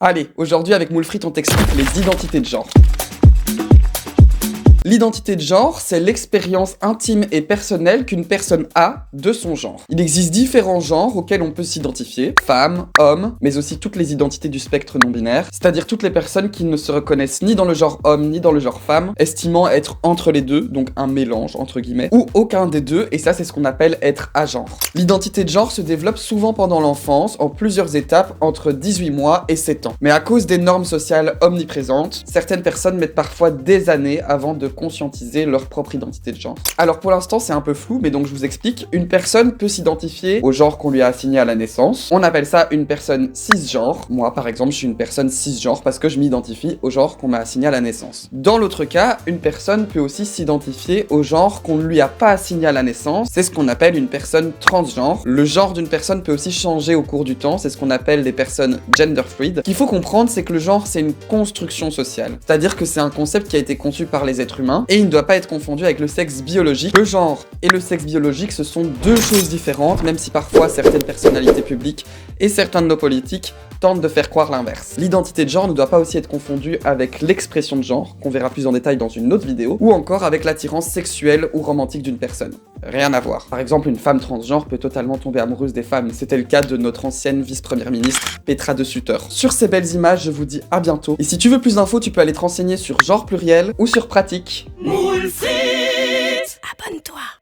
Allez, aujourd'hui avec Moulfrit, on t'explique les identités de genre. L'identité de genre, c'est l'expérience intime et personnelle qu'une personne a de son genre. Il existe différents genres auxquels on peut s'identifier, femmes, hommes, mais aussi toutes les identités du spectre non-binaire, c'est-à-dire toutes les personnes qui ne se reconnaissent ni dans le genre homme ni dans le genre femme, estimant être entre les deux, donc un mélange entre guillemets, ou aucun des deux, et ça c'est ce qu'on appelle être agenre. L'identité de genre se développe souvent pendant l'enfance, en plusieurs étapes entre 18 mois et 7 ans. Mais à cause des normes sociales omniprésentes, certaines personnes mettent parfois des années avant de conscientiser leur propre identité de genre. Alors pour l'instant c'est un peu flou, mais donc je vous explique. Une personne peut s'identifier au genre qu'on lui a assigné à la naissance. On appelle ça une personne cisgenre. Moi par exemple je suis une personne cisgenre parce que je m'identifie au genre qu'on m'a assigné à la naissance. Dans l'autre cas, une personne peut aussi s'identifier au genre qu'on ne lui a pas assigné à la naissance. C'est ce qu'on appelle une personne transgenre. Le genre d'une personne peut aussi changer au cours du temps. C'est ce qu'on appelle les personnes gender fluid. Ce qu'il faut comprendre, c'est que le genre c'est une construction sociale. C'est-à-dire que c'est un concept qui a été conçu par les êtres humains et il ne doit pas être confondu avec le sexe biologique. Le genre et le sexe biologique, ce sont deux choses différentes, même si parfois certaines personnalités publiques et certains de nos politiques tentent de faire croire l'inverse. L'identité de genre ne doit pas aussi être confondue avec l'expression de genre, qu'on verra plus en détail dans une autre vidéo, ou encore avec l'attirance sexuelle ou romantique d'une personne. Rien à voir. Par exemple, une femme transgenre peut totalement tomber amoureuse des femmes. C'était le cas de notre ancienne vice-première ministre, Petra de Sutter. Sur ces belles images, je vous dis à bientôt. Et si tu veux plus d'infos, tu peux aller te renseigner sur Genre Pluriel ou sur Pratique. Moulfrit, abonne-toi.